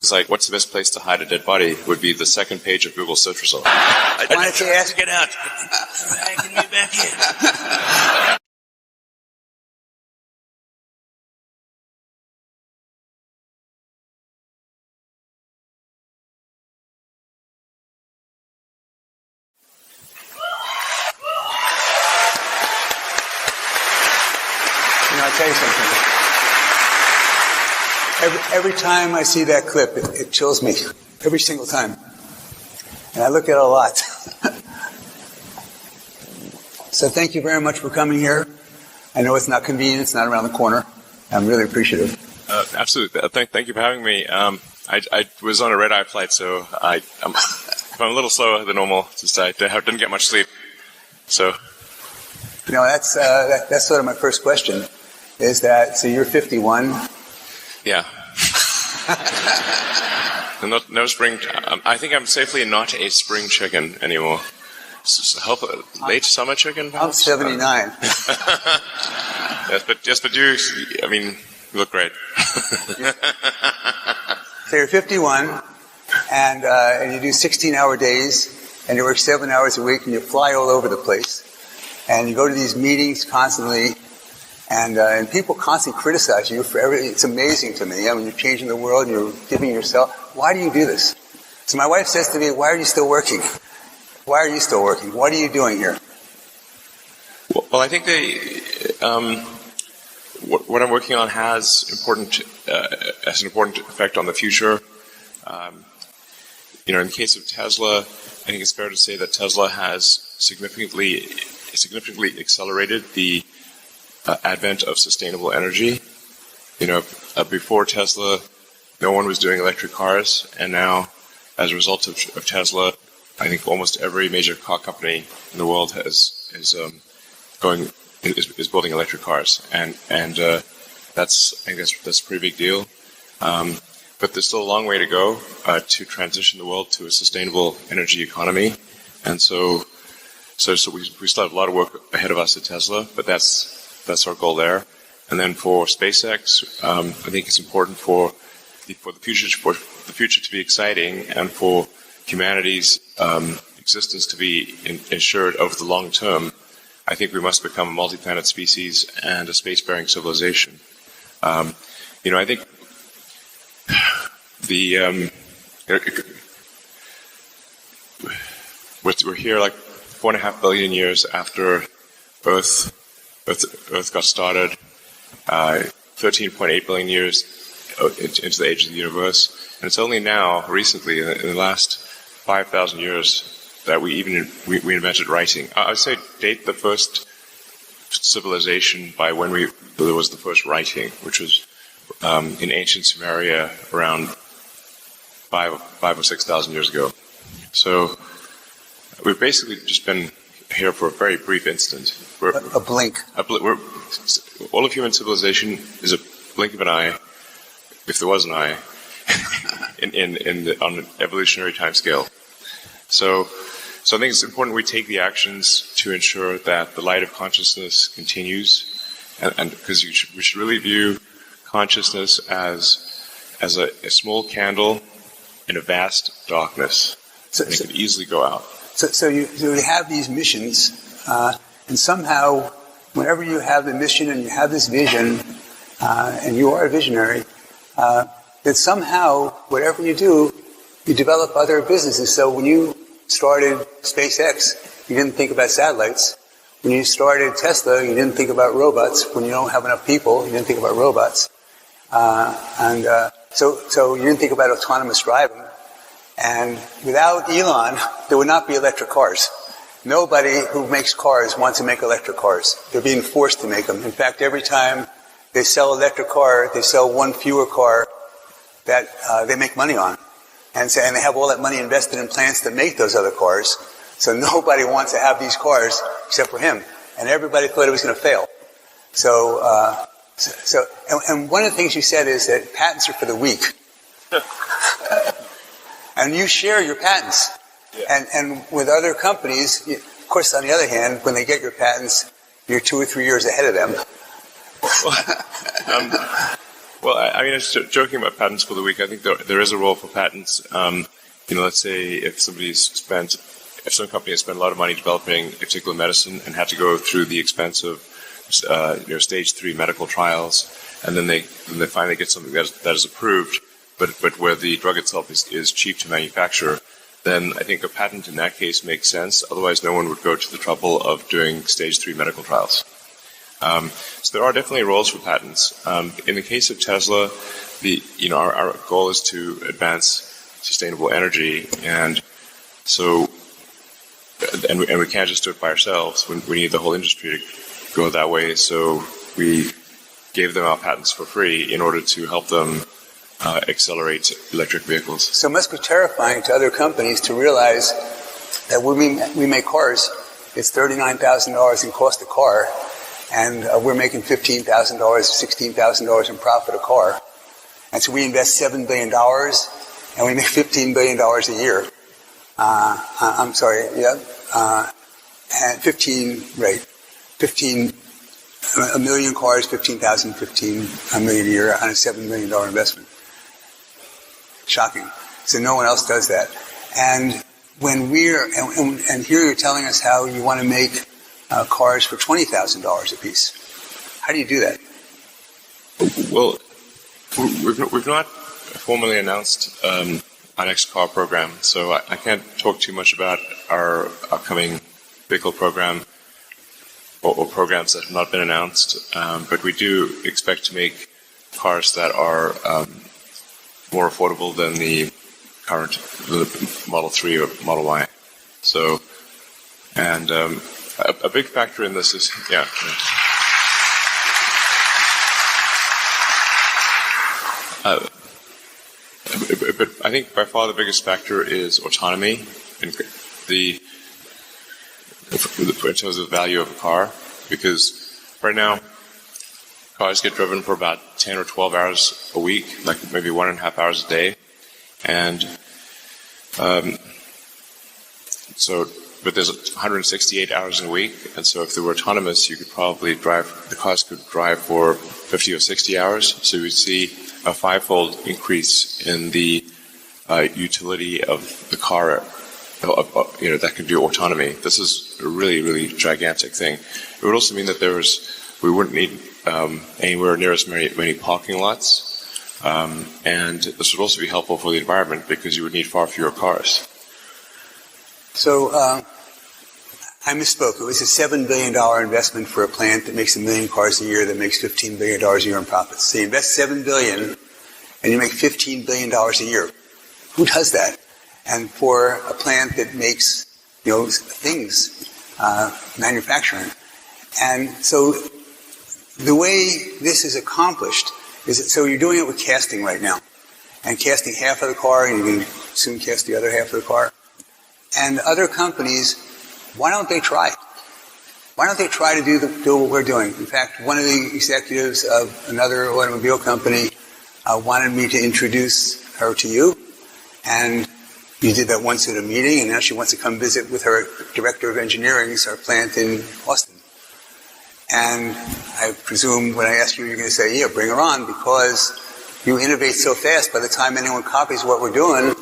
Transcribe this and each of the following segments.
It's like, what's the best place to hide a dead body? Would be the second page of Google search results. Why don't you ask? Get out. Get me back in. I'll tell you something. Every time I see that clip, it chills me. Every single time. And I look at it a lot. So thank you very much for coming here. I know it's not convenient. It's not around the corner. I'm really appreciative. Absolutely. Thank you for having me. I was on a red-eye flight, so I'm a little slower than normal. Just I didn't get much sleep. So. That's sort of my first question. Is that, so you're 51? Yeah. No spring. I think I'm safely not a spring chicken anymore. Late summer chicken, perhaps? I'm 79. Yes, but you look great. So you're 51, and you do 16-hour days, and you work 7 hours a week, and you fly all over the place. And you go to these meetings constantly, and people constantly criticize you for everything. It's amazing to me. I mean, you're changing the world, you're giving yourself. Why do you do this? So my wife says to me, why are you still working? Why are you still working? What are you doing here? Well, I think what I'm working on has an important effect on the future. In the case of Tesla, I think it's fair to say that Tesla has significantly accelerated the advent of sustainable energy. Before Tesla, no one was doing electric cars, and now, as a result of Tesla, I think almost every major car company in the world is building electric cars, and that's a pretty big deal. But there's still a long way to go to transition the world to a sustainable energy economy, and so we still have a lot of work ahead of us at Tesla, but that's our goal there. And then for SpaceX, I think it's important for the future to be exciting and for humanity's existence to be ensured over the long term. I think we must become a multi-planet species and a spacefaring civilization. I think we're here like 4.5 billion years after Earth got started, 13.8 billion years into the age of the universe, and it's only now, recently, in the last 5,000 years, that we invented writing. I would say date the first civilization by when there was the first writing, which was in ancient Sumeria around 5 or 6,000 years ago. So we've basically just been here for a very brief instant. A blink. All of human civilization is a blink of an eye, if there was an eye, on an evolutionary timescale. So I think it's important we take the actions to ensure that the light of consciousness continues, and because we should really view consciousness as a small candle in a vast darkness. And it could easily go out. So you have these missions, and somehow, whenever you have the mission and you have this vision, and you are a visionary, that somehow, whatever you do, you develop other businesses. So when you started SpaceX, you didn't think about satellites. When you started Tesla, you didn't think about robots. When you don't have enough people, you didn't think about robots. So you didn't think about autonomous driving. And without Elon, there would not be electric cars. Nobody who makes cars wants to make electric cars. They're being forced to make them. In fact, every time they sell an electric car, they sell one fewer car that they make money on. And they have all that money invested in plants to make those other cars. So nobody wants to have these cars except for him. And everybody thought it was going to fail. And one of the things you said is that patents are for the weak. And you share your patents. Yeah. And with other companies, of course, on the other hand, when they get your patents, you're 2 or 3 years ahead of them. Well, I mean, I was joking about patents for the week. I think there is a role for patents. Let's say if some company has spent a lot of money developing a particular medicine and had to go through the expense of stage 3 medical trials, and then they finally get something that is approved, but where the drug itself is cheap to manufacture, then I think a patent in that case makes sense. Otherwise, no one would go to the trouble of doing stage 3 medical trials. So there are definitely roles for patents. In the case of Tesla, our goal is to advance sustainable energy, and we can't just do it by ourselves. We need the whole industry to go that way. So we gave them our patents for free in order to help them accelerate electric vehicles. So it must be terrifying to other companies to realize that when we make cars, it's $39,000 in cost of car, and we're making $15,000, $16,000 in profit a car. And so we invest $7 billion, and we make $15 billion a year. And 1 million cars, 15,000, 15 million a year on a $7 million investment. Shocking. So no one else does that. And when and here you're telling us how you want to make cars for $20,000 a piece. How do you do that? Well, we've not formally announced our next car program, so I can't talk too much about our upcoming vehicle program or programs that have not been announced, but we do expect to make cars that are more affordable than the current Model 3 or Model Y. So, and a big factor in this is, but I think by far the biggest factor is autonomy in terms of the value of a car, because right now cars get driven for about 10 or 12 hours a week, like maybe 1.5 hours a day, and but there's 168 hours in a week, and so if they were autonomous, the cars could drive for 50 or 60 hours, so we'd see a 5-fold increase in the utility of the car, that can do autonomy. This is a really, really gigantic thing. It would also mean that we wouldn't need anywhere near as many parking lots, and this would also be helpful for the environment because you would need far fewer cars. So I misspoke. It was a $7 billion investment for a plant that makes 1 million cars a year that makes $15 billion a year in profits. So you invest $7 billion and you make $15 billion a year. Who does that? And for a plant that makes, things, manufacturing. And so the way this is accomplished is that, so you're doing it with casting right now. And casting half of the car, and you're going to soon cast the other half of the car. And other companies, why don't they try? Why don't they try to do what we're doing? In fact, one of the executives of another automobile company wanted me to introduce her to you. And you did that once at a meeting, and now she wants to come visit with her director of engineering, it's our plant in Austin. And I presume when I ask you, you're going to say, yeah, bring her on, because you innovate so fast, by the time anyone copies what we're doing,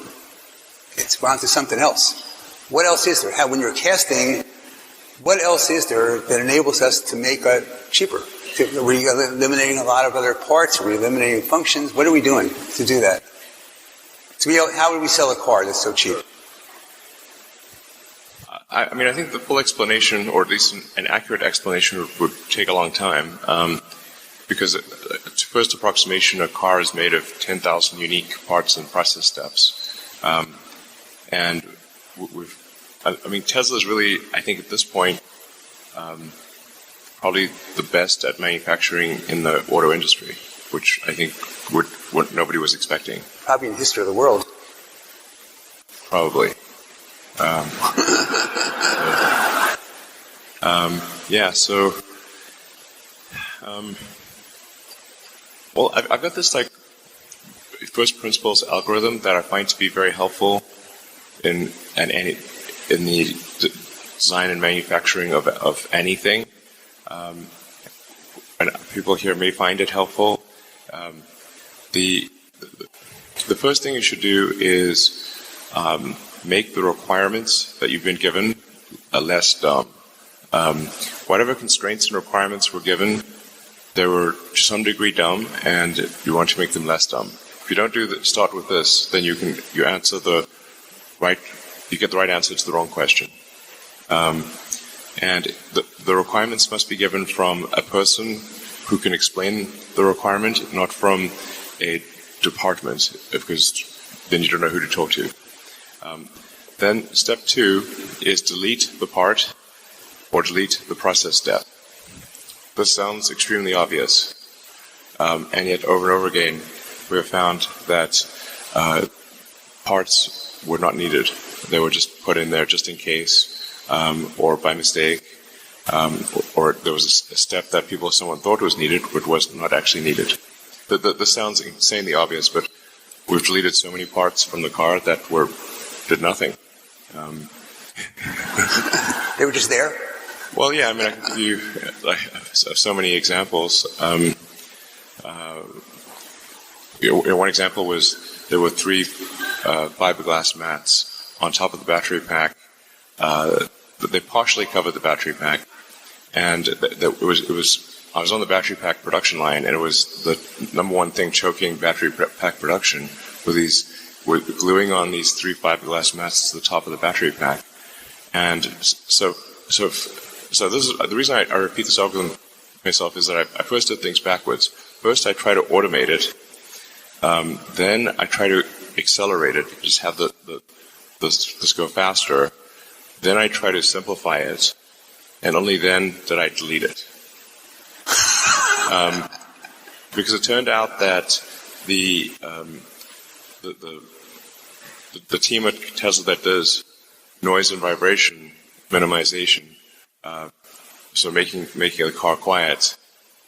we're on to something else. What else is there? When you're casting, what else is there that enables us to make it cheaper? Are we eliminating a lot of other parts? Are we eliminating functions? What are we doing to do that? How would we sell a car that's so cheap? I think the full explanation, or at least an accurate explanation, would take a long time, because first approximation, a car is made of 10,000 unique parts and process steps, and Tesla is really, I think at this point, probably the best at manufacturing in the auto industry, which I think what nobody was expecting. Probably in the history of the world. Probably. Well, I've got this first principles algorithm that I find to be very helpful in the design and manufacturing of anything. And people here may find it helpful. the first thing you should do is make the requirements that you've been given less dumb. Whatever constraints and requirements were given, they were to some degree dumb, and you want to make them less dumb. If you don't start with this, then you answer you get the right answer to the wrong question. And the requirements must be given from a person who can explain the requirement, not from a department, because then you don't know who to talk to. Then step 2 is delete the part or delete the process step. This sounds extremely obvious, and yet over and over again we have found that parts were not needed. They were just put in there just in case, or by mistake, or there was a step that someone thought was needed, but was not actually needed. This sounds insanely obvious, but we've deleted so many parts from the car that did nothing. They were just there? Well, yeah, I mean, I can give you so many examples. One example was there were 3 fiberglass mats on top of the battery pack. They partially covered the battery pack, and it was. I was on the battery pack production line, and it was the number one thing choking battery pack production with gluing on these 3 fiberglass mats to the top of the battery pack. And so this is the reason I repeat this algorithm myself is that I first did things backwards. First, I try to automate it. Then I try to accelerate it, just have this go faster. Then I try to simplify it, and only then did I delete it. Because it turned out that the team at Tesla that does noise and vibration minimization, so making the car quiet,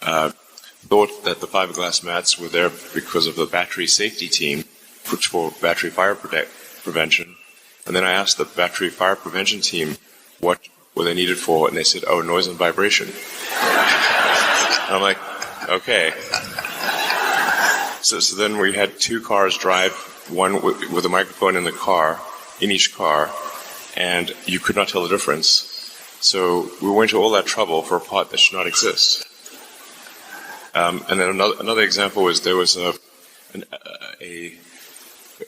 thought that the fiberglass mats were there because of the battery safety team, which for battery fire prevention. And then I asked the battery fire prevention team what were they needed for, and they said, "Oh, noise and vibration." And I'm like, okay. So then we had 2 cars drive, one with a microphone in each car, and you could not tell the difference. So we went to all that trouble for a part that should not exist. And then another example was there was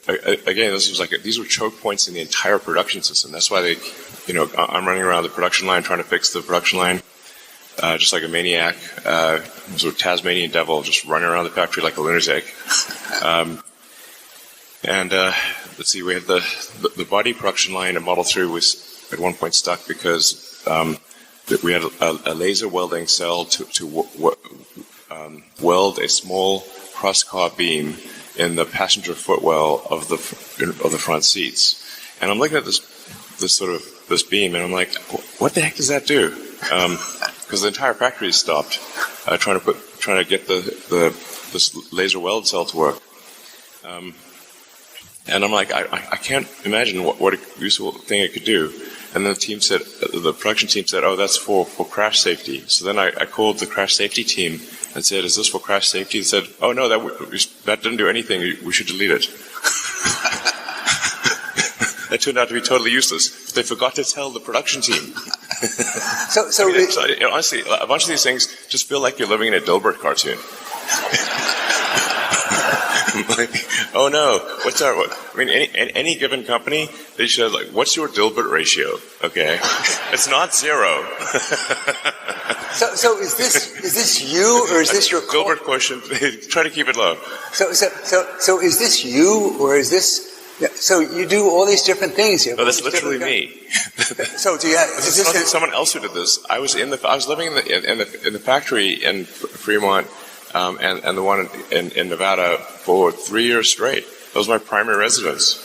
again, this was these were choke points in the entire production system. That's why I'm running around the production line trying to fix the production line. Just like a maniac, sort of Tasmanian devil, just running around the factory like a lunatic. Let's see, we had the body production line at Model 3 was at one point stuck because we had a laser welding cell to weld a small cross-car beam in the passenger footwell of the front seats. And I'm looking at this beam, and I'm like, what the heck does that do? Because the entire factory stopped trying to get this laser weld cell to work. And I'm like, I can't imagine what a useful thing it could do. And then the production team said, oh, that's for crash safety. So then I called the crash safety team and said, is this for crash safety? They said, oh, no, that didn't do anything. We should delete it. That turned out to be totally useless. But they forgot to tell the production team. Honestly, a bunch of these things just feel like you're living in a Dilbert cartoon. Like, oh no, any given company, they should have what's your Dilbert ratio? Okay, it's not 0. So is this you, or is this your Dilbert quotient? Try to keep it low. So is this you, or is this? So you do all these different things here. No, that's literally me. So do you have? Is this someone else who did this? I was living in the factory in Fremont. And the one in Nevada for 3 years straight. That was my primary residence.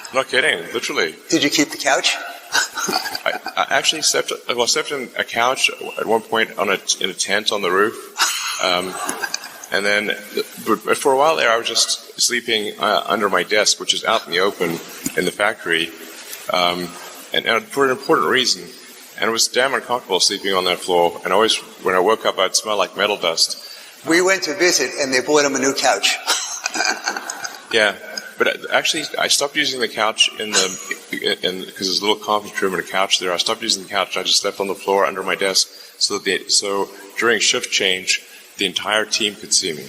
I'm not kidding, literally. Did you keep the couch? I actually slept in a couch at one point in a tent on the roof. And then, but for a while there, I was just sleeping under my desk, which is out in the open in the factory, and for an important reason. And it was damn uncomfortable sleeping on that floor. And always, when I woke up, I'd smell like metal dust. We went to visit, and they bought him a new couch. Yeah, but actually, I stopped using the couch because there's a little conference room and a couch there. I stopped using the couch. I just slept on the floor under my desk, so during shift change, the entire team could see me.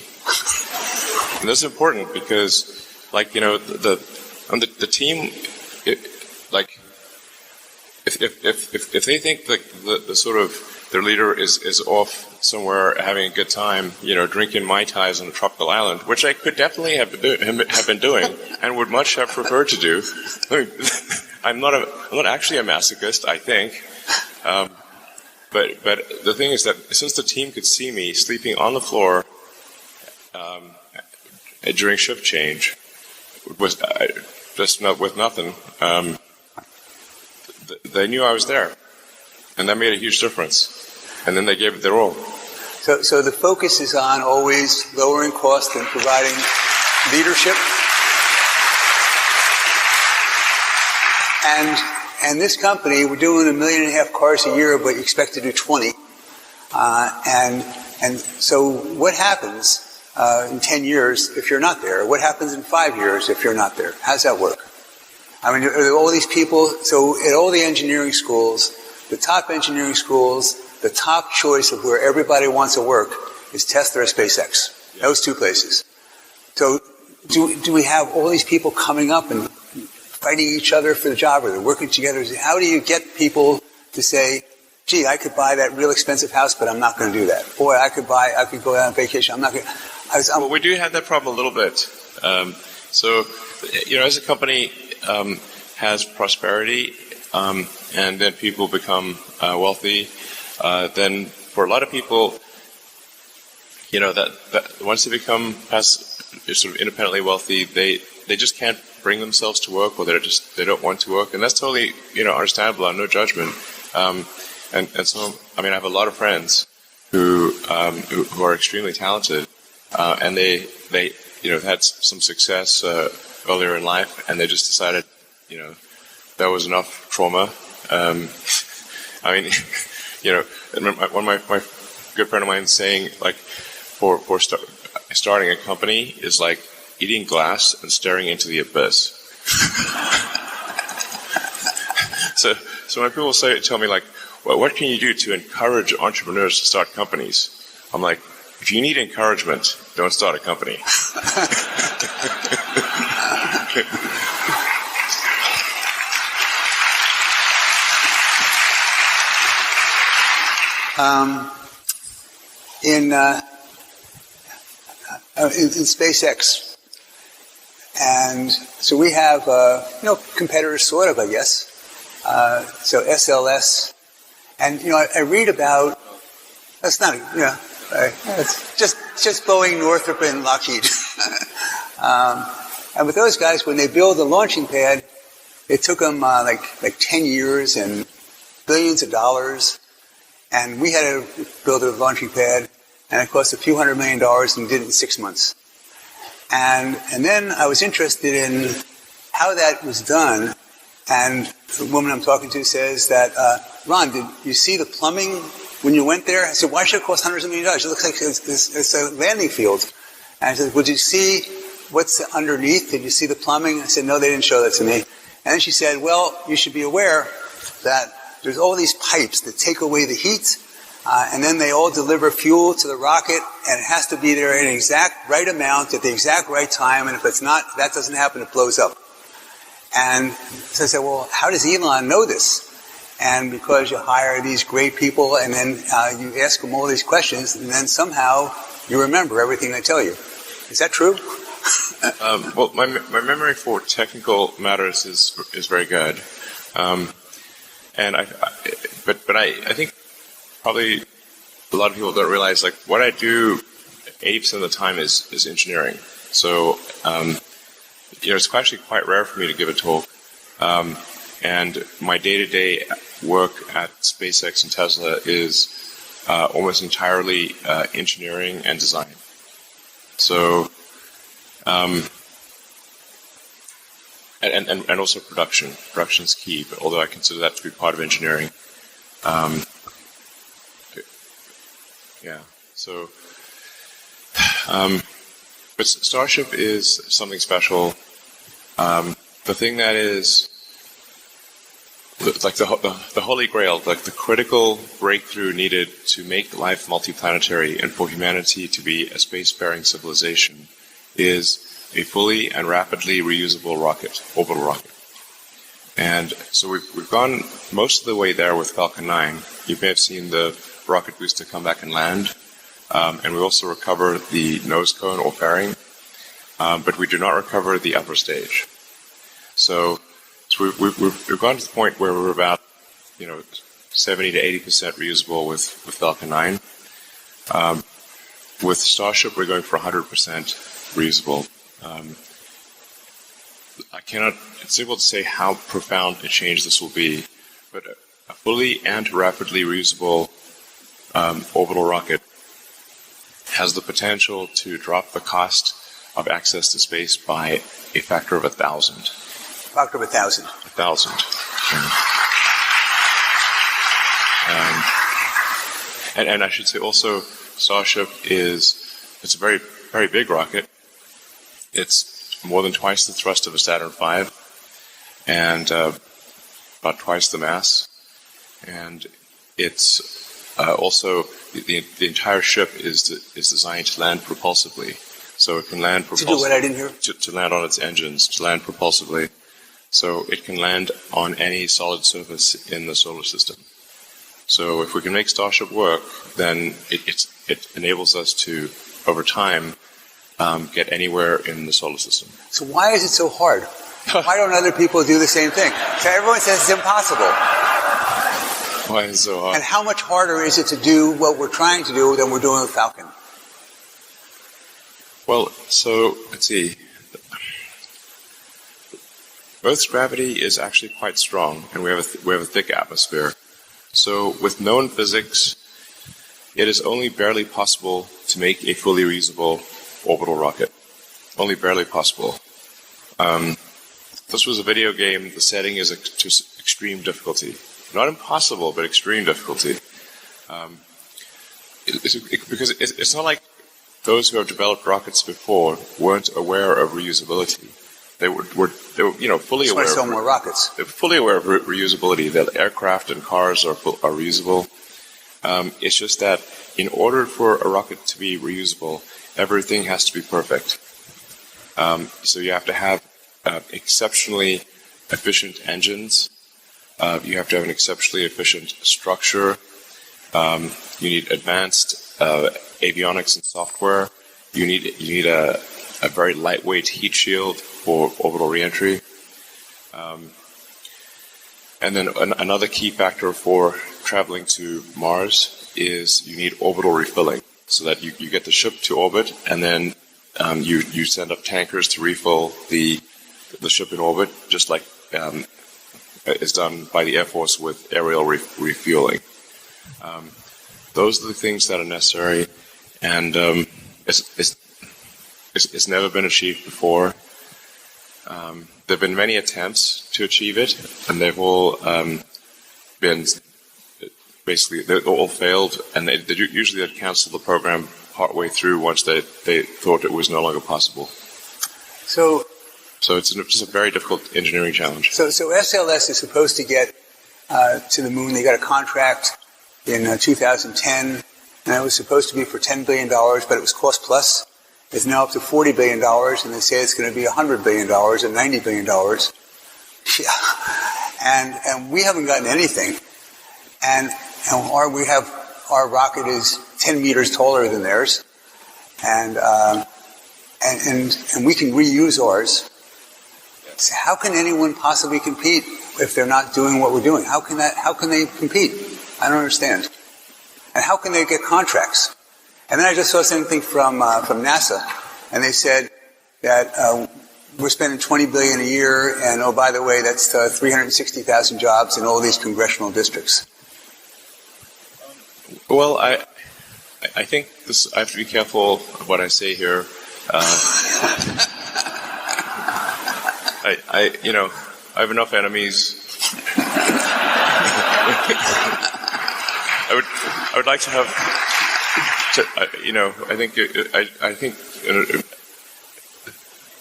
And this is important because, like, you know, the team, if they think that the sort of their leader is off somewhere having a good time, you know, drinking Mai Tais on a tropical island, which I could definitely have been doing and would much have preferred to do. I mean, I'm not actually a masochist, I think. But the thing is that since the team could see me sleeping on the floor during shift change, was just with nothing, they knew I was there, and that made a huge difference. And then they gave it their all. So the focus is on always lowering cost and providing leadership. And this company, we're doing 1.5 million cars a year, but you expect to do 20. And so what happens in 10 years if you're not there? What happens in 5 years if you're not there? How does that work? I mean, are there all these people? So at all the engineering schools, the top engineering schools, the top choice of where everybody wants to work is Tesla or SpaceX. Those two places. So do we have all these people coming up and fighting each other for the job, or they're working together? How do you get people to say, gee, I could buy that real expensive house, but I'm not going to do that. Boy, I could go out on vacation. I'm not going to. Well, we do have that problem a little bit. So, you know, as a company has prosperity, and then people become wealthy, then for a lot of people, you know, that once they become sort of independently wealthy, they just can't bring themselves to work, or they don't want to work, and that's totally, you know, understandable. No judgment. And so, I mean, I have a lot of friends who are extremely talented, and they you know, had some success earlier in life, and they just decided, you know, that was enough trauma. I mean, you know, one of my good friend of mine saying, like, for starting a company is like eating glass and staring into the abyss. So when people tell me, like, well, what can you do to encourage entrepreneurs to start companies? I'm like, if you need encouragement, don't start a company. In SpaceX, and so we have you know, competitors, sort of, I guess. So SLS, and you know, I read about, that's not, you know, it's just Boeing, Northrop, and Lockheed. And with those guys, when they build a launching pad, it took them like 10 years and billions of dollars. And we had to build a launching pad, and it cost a few $100 million, and did it in 6 months. And then I was interested in how that was done. And the woman I'm talking to says that, Ron, did you see the plumbing when you went there? I said, why should it cost hundreds of millions of dollars? It looks like it's a landing field. And I said, would you see what's underneath? Did you see the plumbing? I said, no, they didn't show that to me. And then she said, well, you should be aware that there's all these pipes that take away the heat, and then they all deliver fuel to the rocket, and it has to be there in an exact right amount at the exact right time, and if it's not, that doesn't happen, it blows up. And so I said, well, how does Elon know this? And because you hire these great people, and then you ask them all these questions, and then somehow you remember everything they tell you. Is that true? Well, my memory for technical matters is very good. And I think probably a lot of people don't realize, like, what I do 80% of the time is engineering. So, you know, it's actually quite rare for me to give a talk. And my day-to-day work at SpaceX and Tesla is almost entirely engineering and design. So, and also production. Production is key, but although I consider that to be part of engineering. Yeah. So, But Starship is something special. The thing that is like the holy grail, like the critical breakthrough needed to make life multiplanetary and for humanity to be a spacefaring civilization, is a fully and rapidly reusable rocket, orbital rocket. And so we've gone most of the way there with Falcon 9. You may have seen the rocket booster come back and land. And we also recover the nose cone or fairing, but we do not recover the upper stage. So we've gone to the point where we're about 70 to 80% reusable with Falcon 9. With Starship, we're going for 100% reusable. It's difficult to say how profound a change this will be, but a fully and rapidly reusable orbital rocket has the potential to drop the cost of access to space by a factor of 1,000. Factor of 1,000. 1,000. And I should say also, Starship it's a very, very big rocket. It's more than twice the thrust of a Saturn V, and about twice the mass. And it's also the entire ship is designed to land propulsively, so it can land propulsively. To do what? I didn't hear. To land on its engines, to land propulsively, so it can land on any solid surface in the solar system. So if we can make Starship work, then it enables us to, over time, get anywhere in the solar system. So why is it so hard? Why don't other people do the same thing? So everyone says it's impossible. Why is it so hard? And how much harder is it to do what we're trying to do than we're doing with Falcon? Well, so let's see. Earth's gravity is actually quite strong, and we have a thick atmosphere. So with known physics, it is only barely possible to make a fully reusable orbital rocket. Only barely possible. This was a video game. The setting is to extreme difficulty. Not impossible, but extreme difficulty. Because it's not like those who have developed rockets before weren't aware of reusability. They were fully aware. Sell more rockets. They're fully aware of reusability. That aircraft and cars are reusable. It's just that in order for a rocket to be reusable, everything has to be perfect. So you have to have exceptionally efficient engines. You have to have an exceptionally efficient structure. You need advanced avionics and software. You need a very lightweight heat shield for orbital reentry. And then another key factor for traveling to Mars is you need orbital refilling, so that you get the ship to orbit, and then you send up tankers to refill the ship in orbit, just like is done by the Air Force with aerial refueling. Those are the things that are necessary, and it's never been achieved before. There have been many attempts to achieve it, and they've all been basically they've all failed, and they usually cancel the program partway through once they thought it was no longer possible. So it's just a very difficult engineering challenge. So SLS is supposed to get to the moon. They got a contract in 2010, and it was supposed to be for $10 billion, but it was cost plus. It's now up to $40 billion, and they say it's going to be $100 billion and $90 billion. Yeah. And we haven't gotten anything. And our rocket is 10 meters taller than theirs, and we can reuse ours. So how can anyone possibly compete if they're not doing what we're doing? How can they compete? I don't understand. And how can they get contracts? And then I just saw something from NASA, and they said that we're spending $20 billion a year, and oh, by the way, that's 360,000 jobs in all these congressional districts. Well, I think I have to be careful of what I say here. I have enough enemies. I would like to have. I think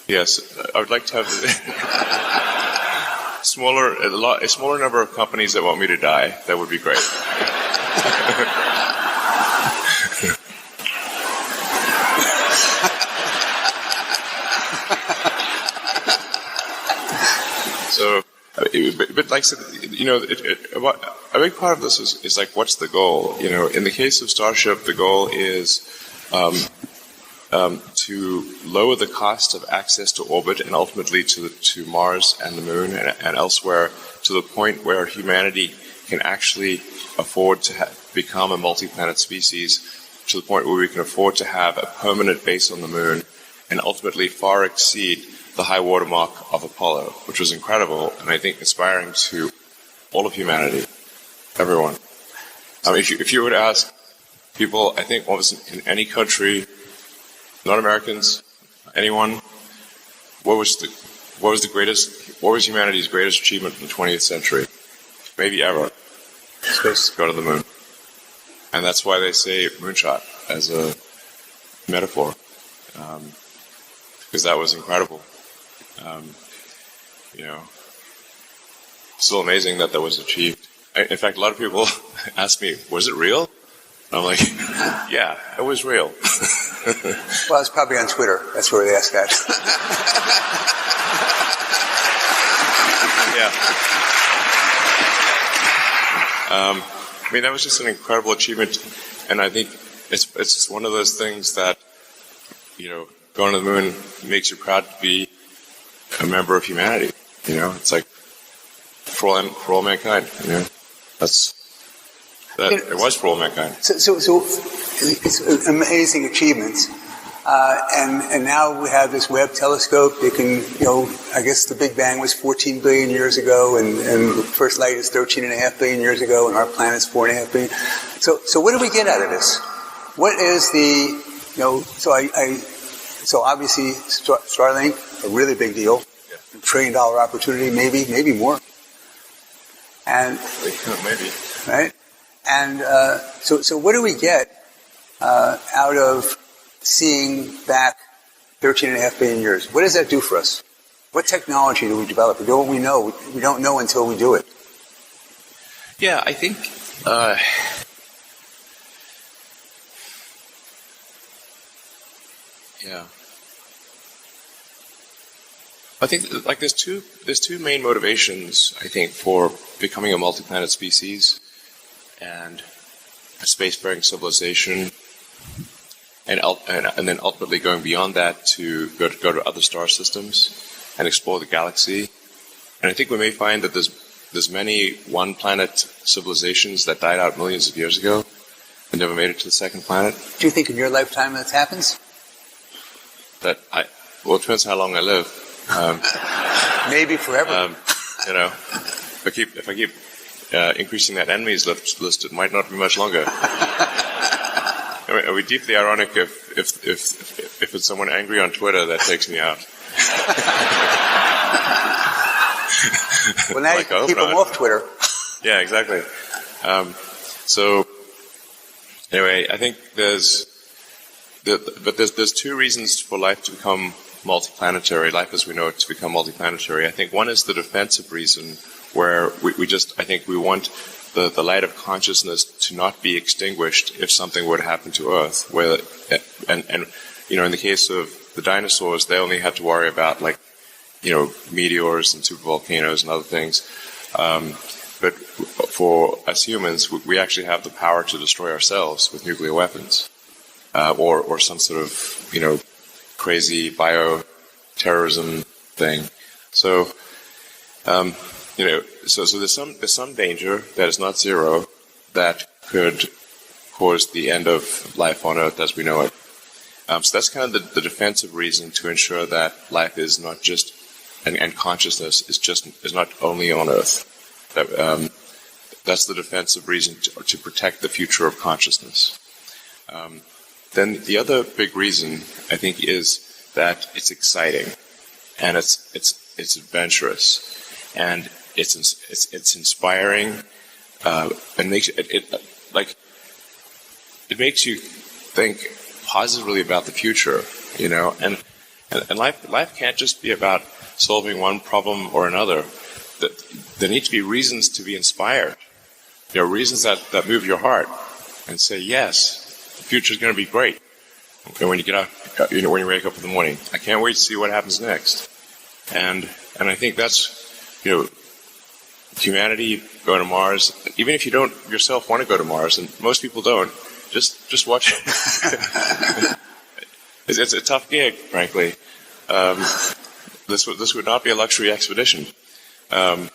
yes, I would like to have a smaller number of companies that want me to die. That would be great. So, but like I said, a big part of this is like, what's the goal? In the case of Starship, the goal is to lower the cost of access to orbit and ultimately to Mars and the Moon and elsewhere, to the point where humanity can actually afford to become a multi-planet species, to the point where we can afford to have a permanent base on the Moon and ultimately far exceed the high watermark of Apollo, which was incredible and I think inspiring to all of humanity, everyone. If you were to ask people, I think almost in any country, non-Americans, anyone, what was humanity's greatest achievement in the 20th century? Maybe ever. Space, go to the moon. And that's why they say moonshot as a metaphor, because that was incredible. Still amazing that was achieved. In fact, a lot of people ask me, was it real? And I'm like, yeah, it was real. Well, it's probably on Twitter. That's where they ask that. Yeah. That was just an incredible achievement, and I think it's just one of those things that, going to the moon makes you proud to be a member of humanity. It's like for all mankind. That's that. It was for all mankind. So it's amazing achievements, and now we have this Webb telescope. It can, I guess the Big Bang was 14 billion years ago, and the first light is 13.5 billion years ago, and our planet's 4.5 billion. So what do we get out of this? What is the, so obviously Starlink, a really big deal, $1 trillion opportunity, maybe more. And maybe. Right? And so what do we get out of seeing back 13.5 billion years? What does that do for us? What technology do we develop? Don't we know? We don't know until we do it. Yeah, I think there's two main motivations, I think, for becoming a multi-planet species and a spacefaring civilization, and then ultimately going beyond that to go to other star systems and explore the galaxy. And I think we may find that there's many one-planet civilizations that died out millions of years ago and never made it to the second planet. Do you think in your lifetime that happens? It depends how long I live. Maybe forever. If I keep increasing that enemies list, it might not be much longer. It would be deeply ironic if it's someone angry on Twitter that takes me out. Well, now you can keep them off Twitter. Yeah, exactly. So anyway, I think there's two reasons for life to become multiplanetary, life as we know it to become multiplanetary. I think one is the defensive reason, where we want the light of consciousness to not be extinguished if something were to happen to Earth. In the case of the dinosaurs, they only had to worry about meteors and supervolcanoes and other things. But for us humans, we actually have the power to destroy ourselves with nuclear weapons, or some sort of crazy bioterrorism thing. So, so there's some danger that is not zero that could cause the end of life on Earth as we know it. So that's kind of the defensive reason to ensure that life is not just, and consciousness is not only on Earth. That's the defensive reason to protect the future of consciousness. Then the other big reason, I think, is that it's exciting, and it's adventurous, and it's inspiring, and makes it makes you think positively about the future, and life can't just be about solving one problem or another. There need to be reasons to be inspired. There are reasons that move your heart and say, yes, the future is going to be great. And when you get up, when you wake up in the morning, I can't wait to see what happens next. And I think that's, humanity going to Mars. Even if you don't yourself want to go to Mars, and most people don't, just watch it. It's a tough gig, frankly. This would not be a luxury expedition. But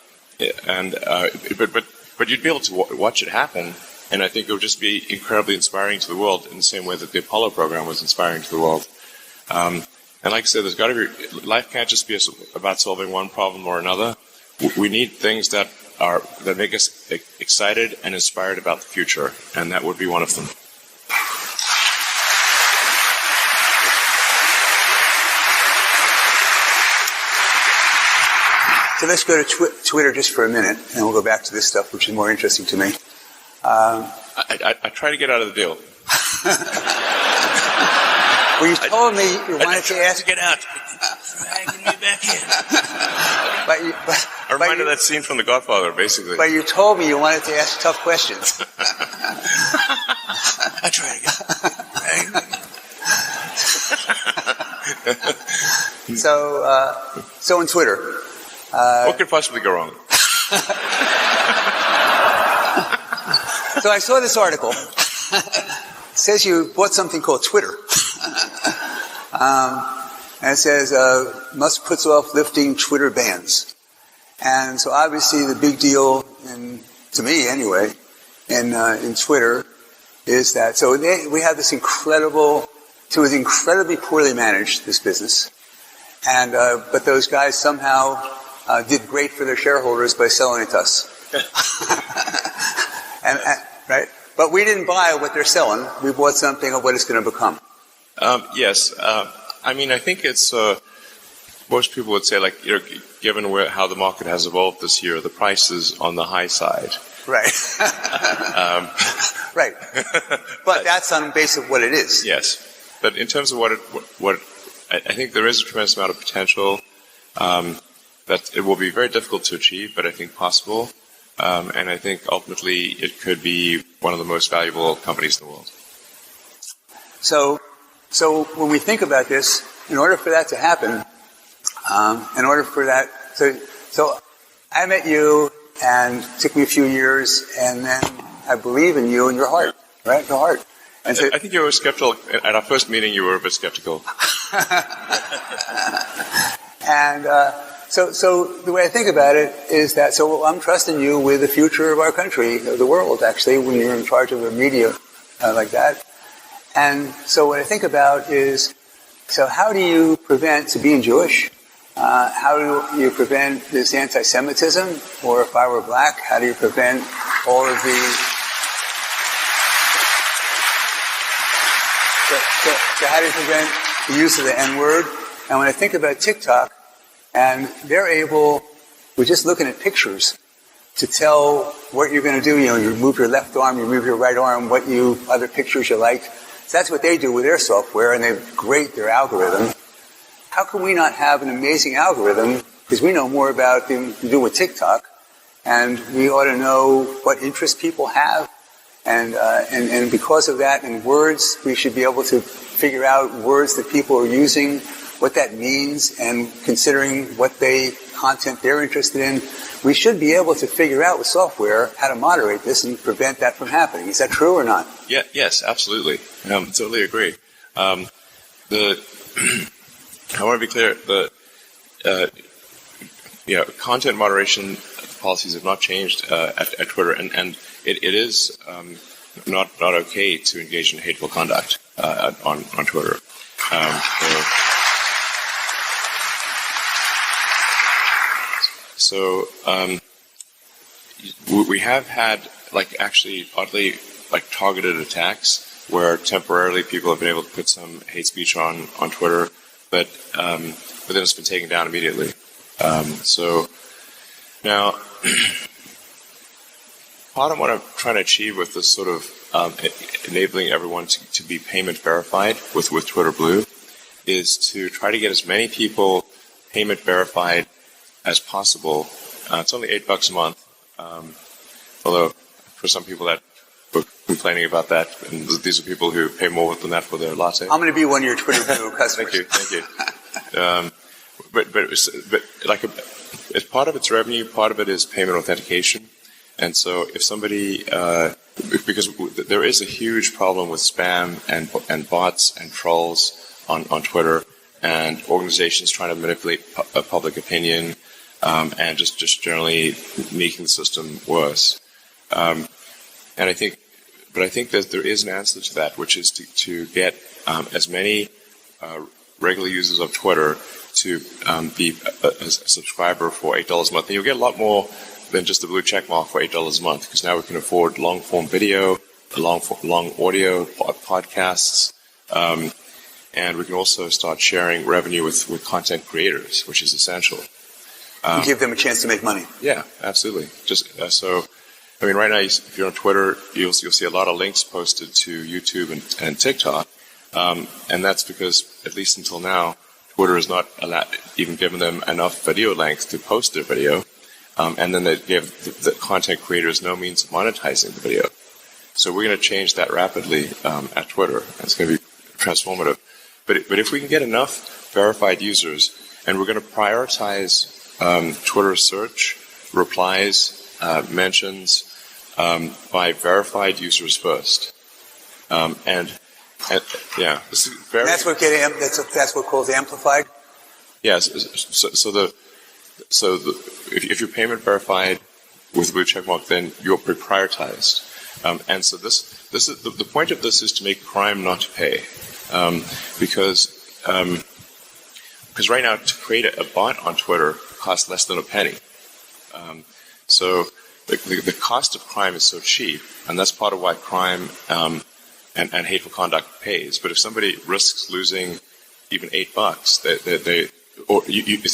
you'd be able to watch it happen, and I think it would just be incredibly inspiring to the world in the same way that the Apollo program was inspiring to the world. And like I said, there's got to be, life can't just be about solving one problem or another. We need things that make us excited and inspired about the future, and that would be one of them. So let's go to Twitter just for a minute, and we'll go back to this stuff, which is more interesting to me. I try to get out of the deal. Well, you told me you wanted to ask. To get out. Dragging me back in. I reminded of that scene from The Godfather, basically. But you told me you wanted to ask tough questions. I try to get. So on Twitter. What could possibly go wrong? So I saw this article. It says you bought something called Twitter. And it says, Musk puts off lifting Twitter bans. And so obviously the big deal, to me anyway, in Twitter is that, so we have this incredibly poorly managed, this business. And, but those guys somehow did great for their shareholders by selling it to us. Right? But we didn't buy what they're selling. We bought something of what it's going to become. Yes. I think it's, most people would say, given how the market has evolved this year, the price is on the high side. Right. Right. But that's on the basis of what it is. Yes. But in terms of I think there is a tremendous amount of potential, that it will be very difficult to achieve, but I think possible. And I think ultimately it could be one of the most valuable companies in the world. So when we think about this, in order for that to happen, so I met you and it took me a few years, and then I believe in you and your heart, right? Your heart. And so, I think you were skeptical. At our first meeting, you were a bit skeptical. And so the way I think about it is that, so I'm trusting you with the future of our country, of the world, actually, when you're in charge of the media like that. And so what I think about is, so how do you prevent, so being Jewish, how do you prevent this anti-Semitism? Or if I were black, how do you prevent all of the... So how do you prevent the use of the N-word? And when I think about TikTok, and they're able, we're just looking at pictures, to tell what you're going to do. You move your left arm, you move your right arm, other pictures you like. So that's what they do with their software, and they're great, their algorithm. How can we not have an amazing algorithm? Because we know more about them to do with TikTok, and we ought to know what interests people have. And because of that, in words, we should be able to figure out words that people are using, what that means, and considering what content they're interested in. We should be able to figure out with software how to moderate this and prevent that from happening. Is that true or not? Yeah, yes, absolutely. Totally agree. I want to be clear. Content moderation policies have not changed at Twitter, and it is not okay to engage in hateful conduct on Twitter. So we have had actually oddly targeted attacks where temporarily people have been able to put some hate speech on Twitter, but then it's been taken down immediately. So now, part of what I'm trying to achieve with this sort of enabling everyone to be payment verified with Twitter Blue is to try to get as many people payment verified as possible. It's only $8 a month, although for some people that were complaining about that, and these are people who pay more than that for their latte. I'm going to be one of your Twitter Blue customers. Thank you. But like as part of its revenue, part of it is payment authentication. And so if somebody, because there is a huge problem with spam and bots and trolls on Twitter, and organizations trying to manipulate public opinion, and just generally making the system worse. And I think that there is an answer to that, which is to get as many regular users of Twitter to be a subscriber for $8 a month. And you'll get a lot more than just the blue check mark for $8 a month, because now we can afford long-form video, long audio, podcasts, and we can also start sharing revenue with content creators, which is essential. You give them a chance to make money. Yeah, absolutely. Just I mean, right now, if you're on Twitter, you'll see a lot of links posted to YouTube and TikTok, and that's because, at least until now, Twitter has not even given them enough video length to post their video, and then they give the content creators no means of monetizing the video. So we're going to change that rapidly at Twitter. It's going to be transformative. But if we can get enough verified users, and we're going to prioritize Twitter search, replies, mentions by verified users first, yeah, this is very. That's what calls amplified. Yes. So if you're payment verified with blue checkmark, then you're prioritized. And so this is the point of this is to make crime not to pay, because right now to create a bot on Twitter costs less than a penny. So the cost of crime is so cheap, and that's part of why crime and hateful conduct pays. But if somebody risks losing even $8,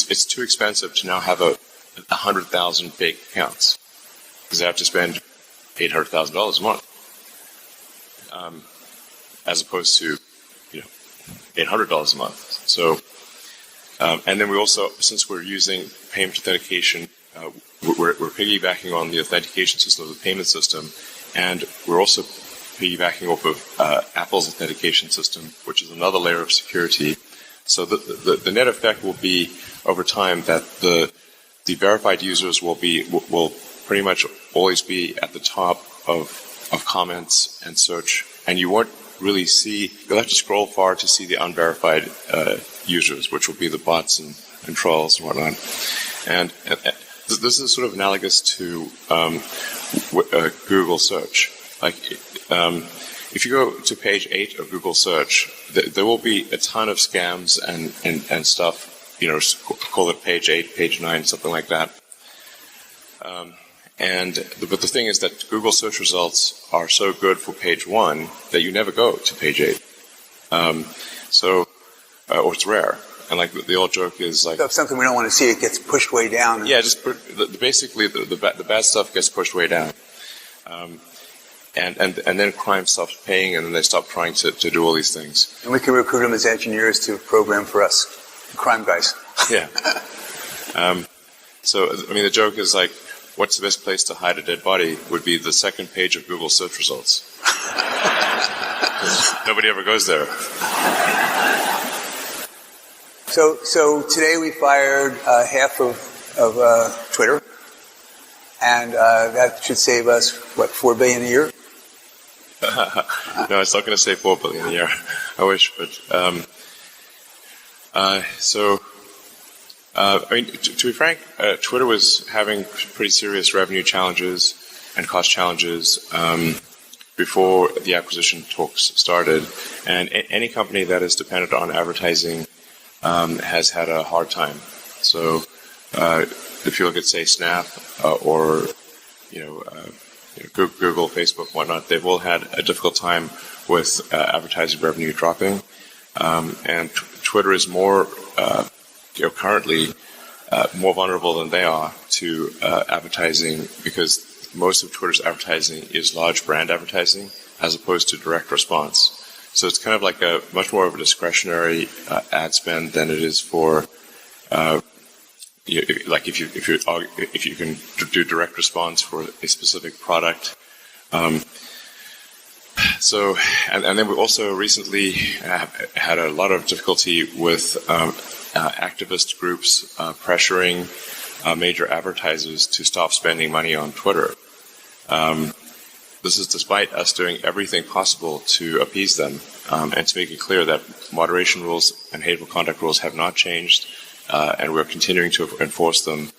it's too expensive to now have 100,000 fake accounts, because they have to spend $800,000 a month, as opposed to $800 a month. So, and then we also, since we're using payment authentication, we're piggybacking on the authentication system of the payment system, and we're also piggybacking off of Apple's authentication system, which is another layer of security. So the net effect will be over time that the verified users will pretty much always be at the top of comments and search, and you won't really see. You'll have to scroll far to see the unverified users, which will be the bots and trolls and whatnot. And this is sort of analogous to Google search. Like, if you go to page 8 of Google search, there will be a ton of scams and stuff. Call it page 8, page 9, something like that. But the thing is that Google search results are so good for page 1 that you never go to page 8. Or it's rare. And like the old joke is like, so if something we don't want to see, it gets pushed way down. Yeah, basically the bad stuff gets pushed way down. And then crime stops paying, and then they stop trying to do all these things. And we can recruit them as engineers to program for us, crime guys. Yeah. So, I mean, the joke is like, what's the best place to hide a dead body would be the second page of Google search results. Nobody ever goes there. So today we fired half of Twitter, and that should save us, $4 billion a year? No, it's not going to save $4 billion a year. I wish, but I mean, to be frank, Twitter was having pretty serious revenue challenges and cost challenges before the acquisition talks started, and any company that is dependent on advertising has had a hard time. So, if you look at, say, Snap or Google, Facebook, whatnot, they've all had a difficult time with advertising revenue dropping, and Twitter is more currently more vulnerable than they are to advertising, because most of Twitter's advertising is large brand advertising, as opposed to direct response. So it's kind of like a much more of a discretionary ad spend than it is for like if you can do direct response for a specific product. So and then we also recently had a lot of difficulty with activist groups pressuring major advertisers to stop spending money on Twitter. This is despite us doing everything possible to appease them and to make it clear that moderation rules and hateful conduct rules have not changed, and we're continuing to enforce them.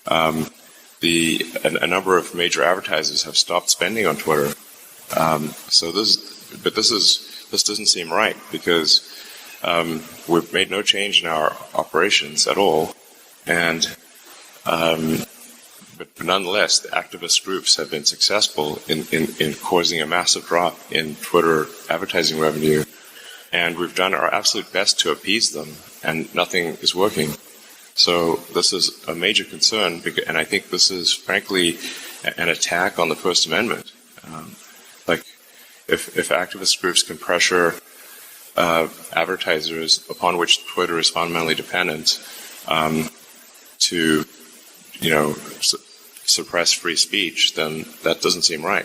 A number of major advertisers have stopped spending on Twitter. So this doesn't seem right because we've made no change in our operations at all, and but nonetheless, the activist groups have been successful in causing a massive drop in Twitter advertising revenue, and we've done our absolute best to appease them, and nothing is working. So this is a major concern, and I think this is frankly an attack on the First Amendment. Like, if activist groups can pressure advertisers upon which Twitter is fundamentally dependent to, suppress free speech, then that doesn't seem right.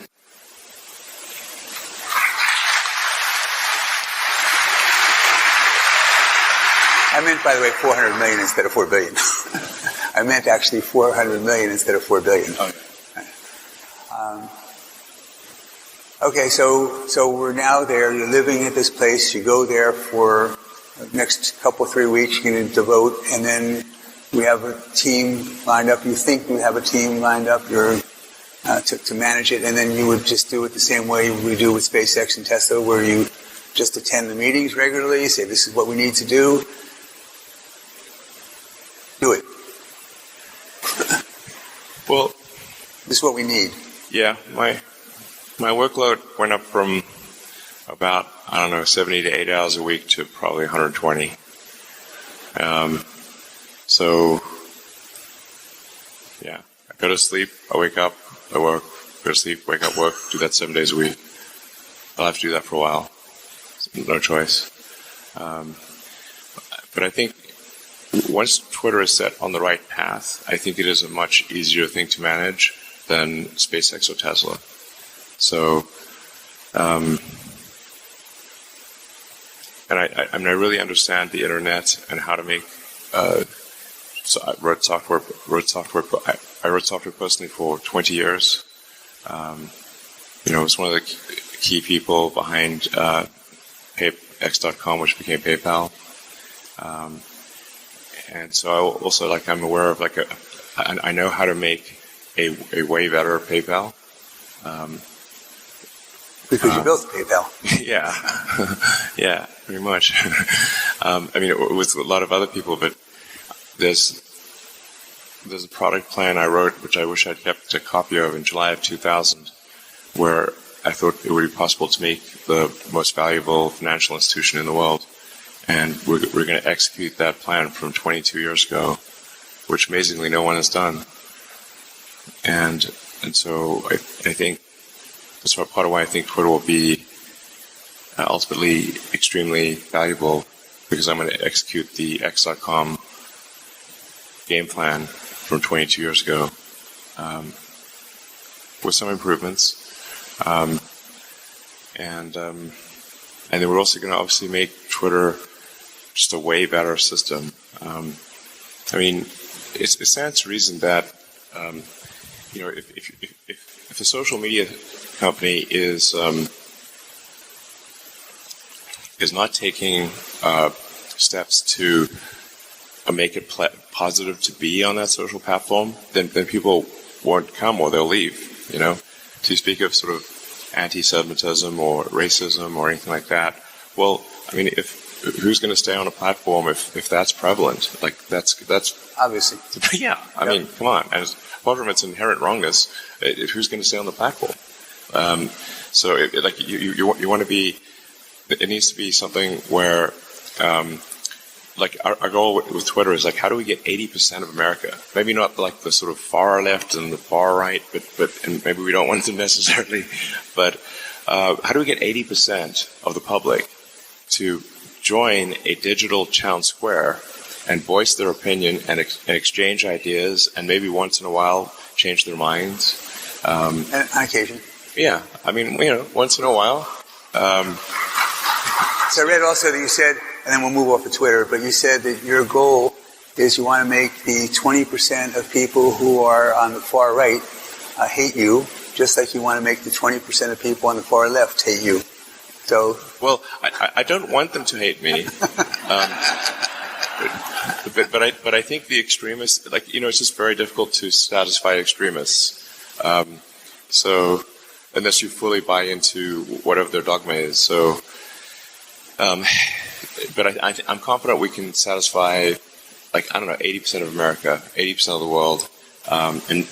I meant, by the way, 400 million instead of 4 billion. I meant actually 400 million instead of 4 billion. Okay, so we're now there. You're living at this place. You go there for the next couple, 3 weeks. You're going to devote, and then we have a team lined up. You think we have a team lined up to manage it, and then you would just do it the same way we do with SpaceX and Tesla, where you just attend the meetings regularly, say this is what we need to do. Do it. Well, this is what we need. Yeah, my workload went up from about 70 to 80 hours a week to probably 120. So, yeah, I go to sleep, I wake up, I work, go to sleep, wake up, work, do that 7 days a week. I'll have to do that for a while. No choice. But I think once Twitter is set on the right path, I think it is a much easier thing to manage than SpaceX or Tesla. So, and I really understand the internet and how to make. So I wrote software. I wrote software personally for 20 years. I was one of the key people behind X.com, which became PayPal. And so I also I'm aware of I know how to make a way better PayPal. Because you built PayPal. Yeah, yeah, pretty much. It was a lot of other people, but there's a product plan I wrote, which I wish I'd kept a copy of in July of 2000, where I thought it would be possible to make the most valuable financial institution in the world. And we're going to execute that plan from 22 years ago, which amazingly no one has done. And so I think that's part of why I think Twitter will be ultimately extremely valuable, because I'm going to execute the X.com game plan from 22 years ago with some improvements. And then we're also going to obviously make Twitter just a way better system. It stands to reason that if a social media company is not taking steps to make it positive to be on that social platform, then people won't come or they'll leave. To speak of sort of anti-Semitism or racism or anything like that. Well, who's going to stay on a platform if that's prevalent? That's obviously. Yeah, come on. And apart from its inherent wrongness, who's going to stay on the platform? So you want to be. It needs to be something where. Our goal with Twitter is how do we get 80% of America? Maybe not the sort of far left and the far right, but and maybe we don't want them necessarily, but how do we get 80% of the public to join a digital town square and voice their opinion and exchange ideas and maybe once in a while change their minds? And on occasion. Yeah. I mean, once in a while. So I read also that you said, and then we'll move off of Twitter, but you said that your goal is you want to make the 20% of people who are on the far right hate you, just like you want to make the 20% of people on the far left hate you. So, well, I don't want them to hate me, but I think the extremists, it's just very difficult to satisfy extremists. So, unless you fully buy into whatever their dogma is. So, but I'm confident we can satisfy, 80% of America, 80% of the world,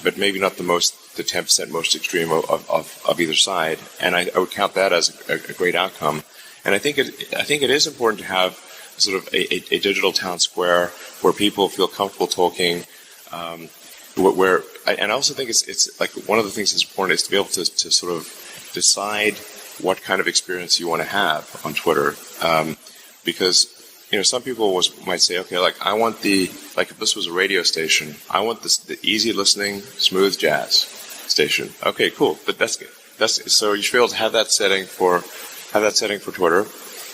but maybe not the 10% most extreme of either side. And I would count that as a great outcome. And I think it is important to have sort of a digital town square where people feel comfortable talking. And I also think it's like one of the things that's important is to be able to sort of decide what kind of experience you want to have on Twitter, because some people might say, okay, I want if this was a radio station, I want the easy listening, smooth jazz station. Okay, cool, but that's good. So you should be able to have that setting for Twitter,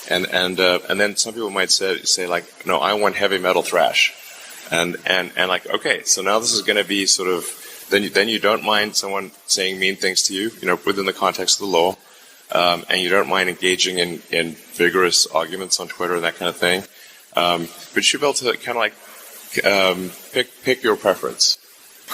and then some people might say no, I want heavy metal thrash, and okay, so now this is going to be sort of then you don't mind someone saying mean things to you, within the context of the law. And you don't mind engaging in vigorous arguments on Twitter and that kind of thing. But you should be able to kind of pick your preference,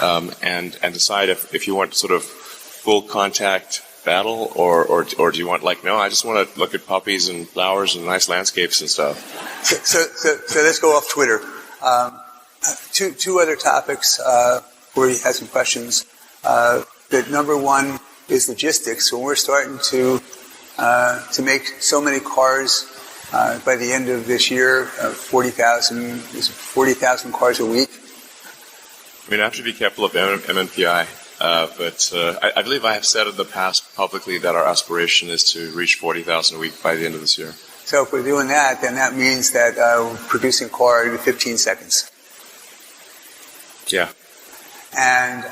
and decide if you want sort of full contact battle or do you want no, I just want to look at puppies and flowers and nice landscapes and stuff. So let's go off Twitter. Two other topics where you had some questions. That number one is logistics. When we're starting to make so many cars by the end of this year, 40,000 cars a week. I mean, I have to be careful of MNPI, but I believe I have said in the past publicly that our aspiration is to reach 40,000 a week by the end of this year. So if we're doing that, then that means that we're producing cars in 15 seconds. Yeah. And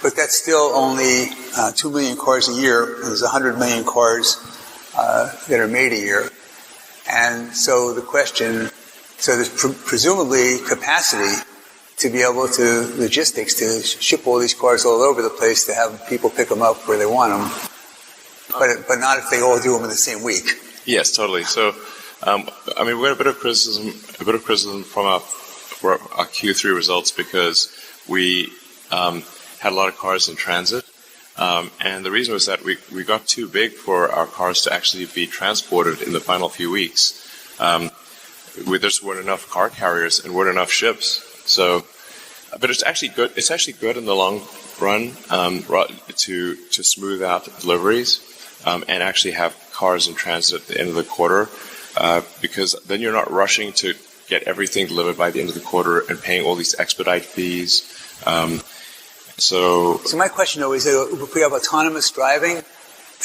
but that's still only 2 million cars a year. There's 100 million cars that are made a year. And so the question, there's presumably capacity to be able to, logistics, to ship all these cars all over the place, to have people pick them up where they want them. But not if they all do them in the same week. Yes, totally. So, we got a bit of criticism from our Q3 results because we had a lot of cars in transit, and the reason was that we got too big for our cars to actually be transported in the final few weeks. There weren't enough car carriers and weren't enough ships. So, but it's actually good. It's actually good in the long run to smooth out deliveries and actually have cars in transit at the end of the quarter, because then you're not rushing to get everything delivered by the end of the quarter and paying all these expedite fees. So my question, though, is that if we have autonomous driving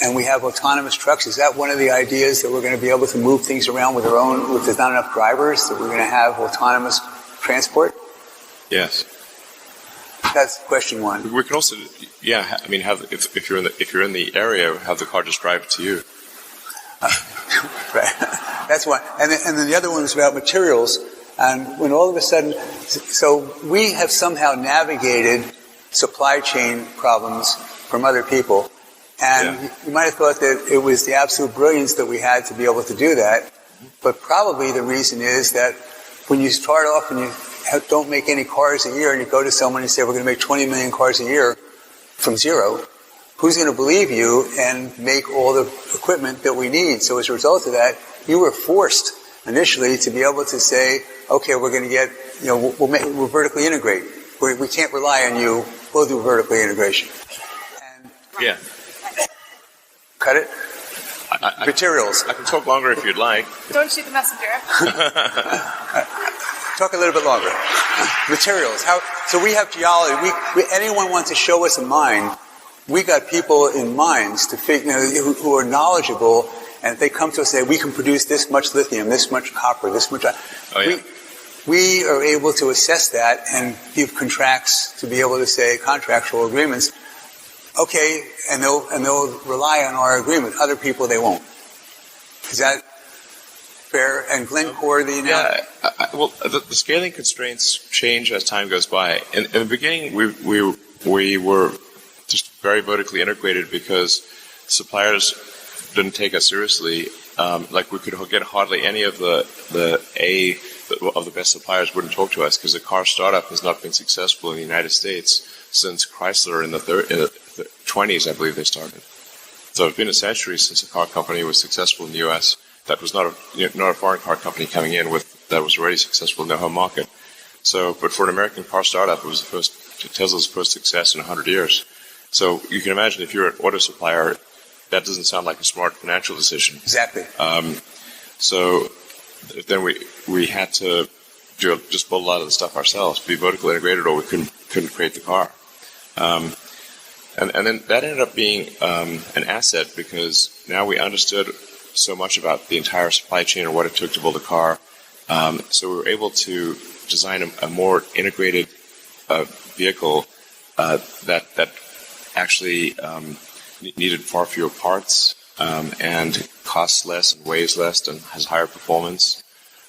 and we have autonomous trucks, is that one of the ideas that we're going to be able to move things around with our own, if there's not enough drivers, that we're going to have autonomous transport? Yes. That's question one. We can also, if you're in the area, have the car just drive to you. Right. That's one. And then the other one is about materials. And when all of a sudden, so we have somehow navigated supply chain problems from other people. And you might have thought that it was the absolute brilliance that we had to be able to do that. But probably the reason is that when you start off and you don't make any cars a year and you go to someone and say, we're going to make 20 million cars a year from zero, who's going to believe you and make all the equipment that we need? So as a result of that, you were forced initially to be able to say, okay, we're going to get, we'll vertically integrate. We can't rely on you. We'll do vertical integration. Yeah. Cut it? Materials. I can talk longer if you'd like. Don't shoot the messenger. Talk a little bit longer. Materials. So we have geology. Anyone wants to show us a mine we got people in minds to who are knowledgeable, and they come to us and say, we can produce this much lithium, this much copper, this much. Oh, yeah. We are able to assess that and give contracts to be able to say contractual agreements. Okay, and they'll rely on our agreement. Other people, they won't. Is that fair? And Glencore, well, the scaling constraints change as time goes by. In the beginning, we were just very vertically integrated because suppliers didn't take us seriously. Like we could get hardly any of the best suppliers wouldn't talk to us because the car startup has not been successful in the United States since Chrysler in the 20s, I believe they started. So it's been a century since a car company was successful in the U.S. That was not a foreign car company coming in that was already successful in their home market. So, but for an American car startup, it was Tesla's first success in 100 years. So you can imagine if you're an auto supplier, that doesn't sound like a smart financial decision. Exactly. So then we had to just build a lot of the stuff ourselves, be vertically integrated, or we couldn't create the car. And then that ended up being an asset because now we understood so much about the entire supply chain and what it took to build a car. So we were able to design a more integrated vehicle that actually needed far fewer parts and costs less and weighs less and has higher performance.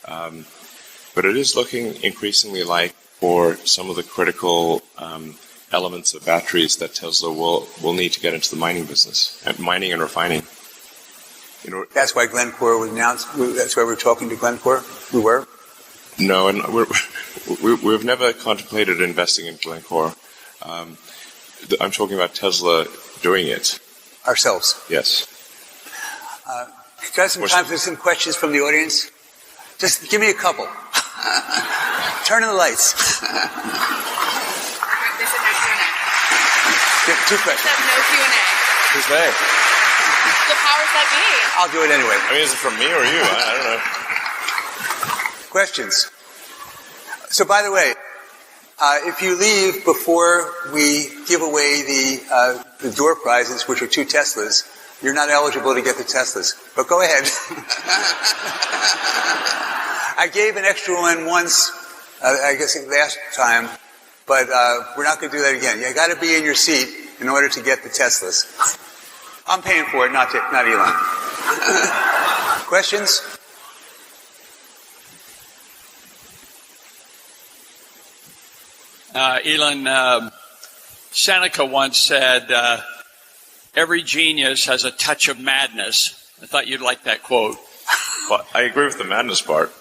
But it is looking increasingly like for some of the critical elements of batteries that Tesla will need to get into the mining business, and mining and refining. That's why Glencore was announced. That's why we're talking to Glencore. We were. No, and we've never contemplated investing in Glencore. I'm talking about Tesla doing it Ourselves. Yes. Could I have some time for some questions from the audience? Just give me a couple. Turn on the lights. They said no Q&A. Two questions. They said no Q&A. Who's they? The powers that be. I'll do it anyway. I mean, is it from me or you? I don't know. Questions. So, by the way, if you leave before we give away the door prizes, which are 2 Teslas, you're not eligible to get the Teslas. But go ahead. I gave an extra one once, I guess last time, but we're not going to do that again. You got to be in your seat in order to get the Teslas. I'm paying for it, not Elon. Questions? Elon, Seneca once said, every genius has a touch of madness. I thought you'd like that quote. Well, I agree with the madness part.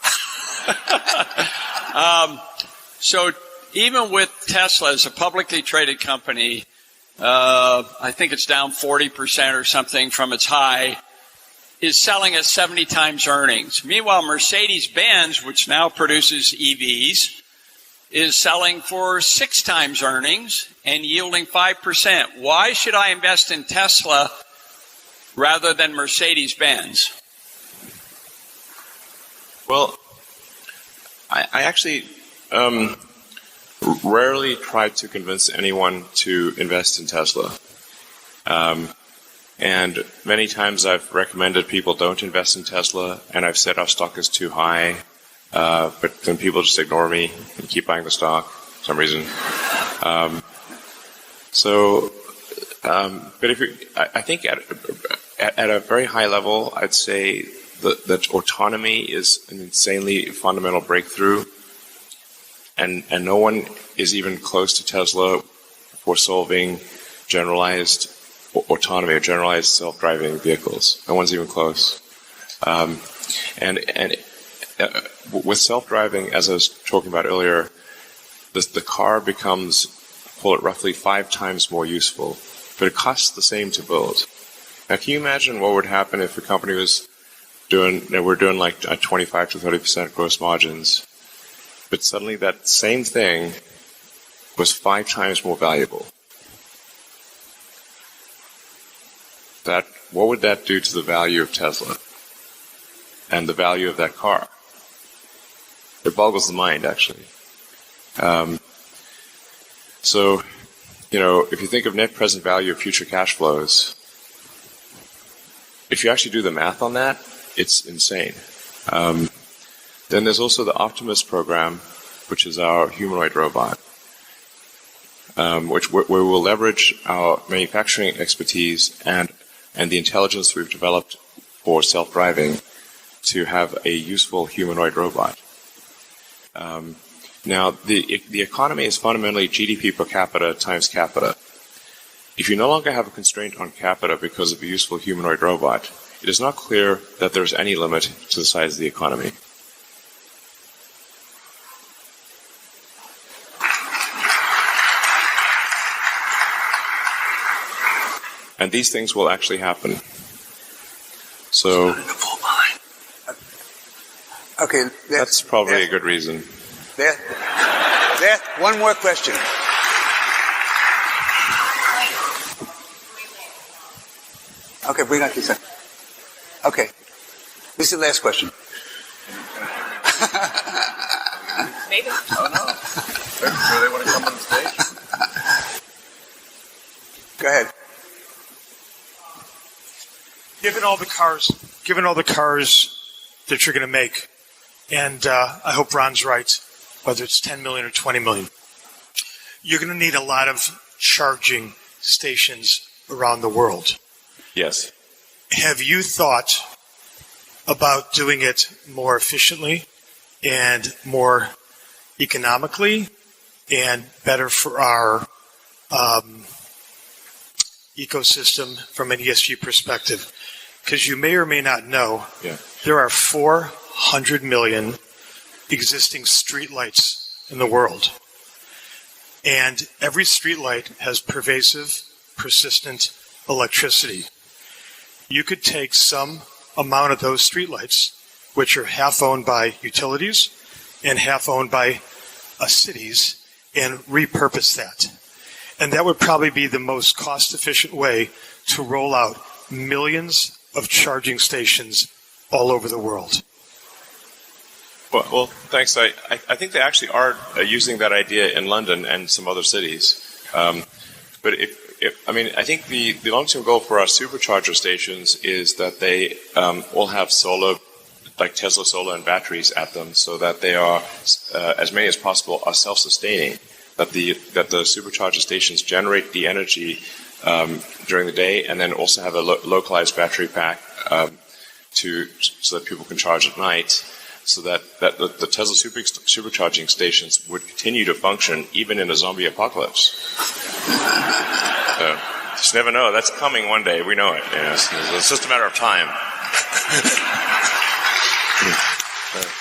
So even with Tesla as a publicly traded company, I think it's down 40% or something from its high, is selling at 70 times earnings. Meanwhile, Mercedes-Benz, which now produces EVs, is selling for 6 times earnings and yielding 5%. Why should I invest in Tesla rather than Mercedes-Benz? Well, I actually rarely try to convince anyone to invest in Tesla. And many times I've recommended people don't invest in Tesla, and I've said our stock is too high. But then people just ignore me and keep buying the stock for some reason. But I think at a very high level, I'd say that autonomy is an insanely fundamental breakthrough, and no one is even close to Tesla for solving generalized autonomy or generalized self-driving vehicles. No one's even close. With self-driving, as I was talking about earlier, the car becomes, call it roughly 5 times more useful, but it costs the same to build. Now, can you imagine what would happen if a company was we're doing like 25 to 30% gross margins, but suddenly that same thing was 5 times more valuable? What would that do to the value of Tesla and the value of that car? It boggles the mind, actually. So if you think of net present value of future cash flows, if you actually do the math on that, it's insane. Then there's also the Optimus program, which is our humanoid robot, where we'll leverage our manufacturing expertise and the intelligence we've developed for self-driving to have a useful humanoid robot. Now, the economy is fundamentally GDP per capita times capita. If you no longer have a constraint on capita because of a useful humanoid robot, it is not clear that there's any limit to the size of the economy. And these things will actually happen. So, okay, that's probably a good reason. There, one more question. Okay, bring out this. Okay, this is the last question. Maybe. Oh, no. Do they want to come on the stage? Go ahead. Given all the cars that you're going to make, and I hope Ron's right, whether it's 10 million or 20 million, you're going to need a lot of charging stations around the world. Yes. Have you thought about doing it more efficiently and more economically and better for our ecosystem from an ESG perspective? Because you may or may not know, there are 400 million existing streetlights in the world. And every streetlight has pervasive, persistent electricity. You could take some amount of those streetlights, which are half owned by utilities and half owned by cities, and repurpose that. And that would probably be the most cost-efficient way to roll out millions of charging stations all over the world. Well, thanks. I think they actually are using that idea in London and some other cities. But I think the long-term goal for our supercharger stations is that they all have solar, like Tesla solar and batteries at them, so that they are, as many as possible, are self-sustaining. That the supercharger stations generate the energy during the day, and then also have a localized battery pack so that people can charge at night. So that the Tesla supercharging stations would continue to function even in a zombie apocalypse. So, just never know. That's coming one day. We know it. Yes. It's just a matter of time.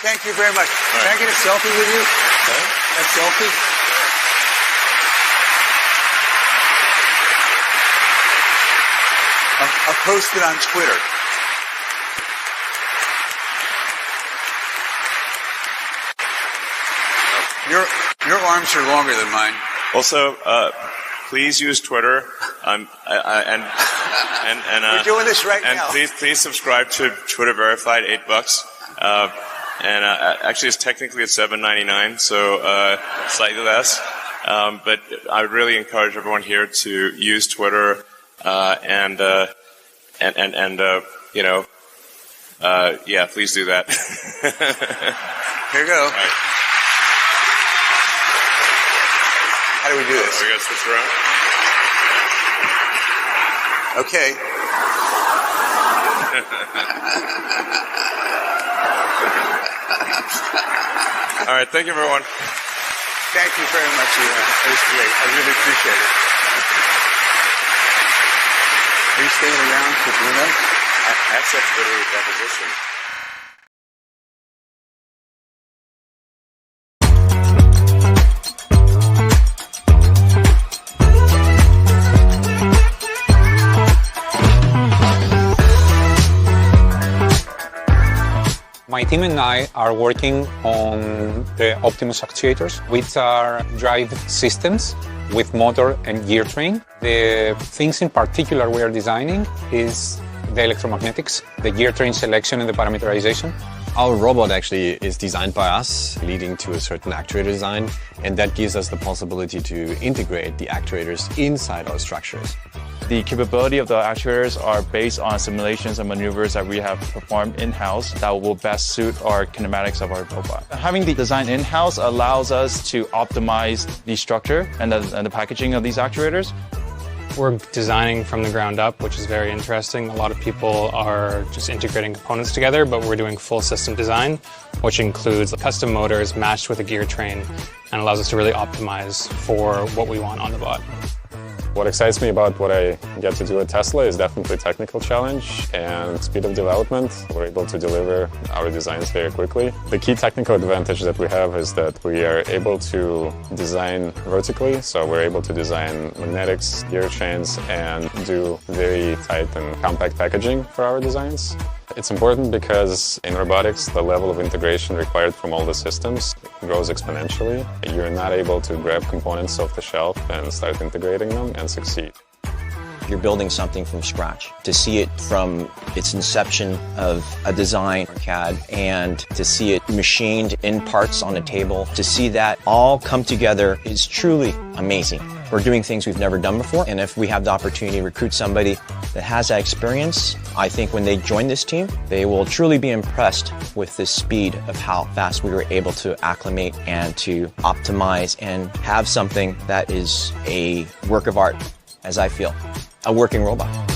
Thank you very much. Can I get a selfie with you? A selfie? I'll post it on Twitter. Your arms are longer than mine. Also, please use Twitter. We're doing this right now. And please subscribe to Twitter Verified, $8. Actually, it's technically at $7.99, so slightly less. But I would really encourage everyone here to use Twitter please do that. Here you go. All right. How do we do this? We're going to switch around. Okay. All right. Thank you, everyone. Thank you very much, Elon. That was great. I really appreciate it. Are you staying around for Bruno? Access literary deposition. My team and I are working on the Optimus actuators, which are drive systems with motor and gear train. The things in particular we are designing is the electromagnetics, the gear train selection and the parameterization. Our robot actually is designed by us, leading to a certain actuator design, and that gives us the possibility to integrate the actuators inside our structures. The capability of the actuators are based on simulations and maneuvers that we have performed in-house that will best suit our kinematics of our robot. Having the design in-house allows us to optimize the structure and the packaging of these actuators. We're designing from the ground up, which is very interesting. A lot of people are just integrating components together, but we're doing full system design, which includes custom motors matched with a gear train and allows us to really optimize for what we want on the bot. What excites me about what I get to do at Tesla is definitely technical challenge and speed of development. We're able to deliver our designs very quickly. The key technical advantage that we have is that we are able to design vertically, so we're able to design magnetics, gear chains, and do very tight and compact packaging for our designs. It's important because in robotics, the level of integration required from all the systems grows exponentially. You're not able to grab components off the shelf and start integrating them and succeed. You're building something from scratch. To see it from its inception of a design or CAD and to see it machined in parts on a table, to see that all come together is truly amazing. We're doing things we've never done before, and if we have the opportunity to recruit somebody that has that experience, I think when they join this team, they will truly be impressed with the speed of how fast we were able to acclimate and to optimize and have something that is a work of art, as I feel, a working robot.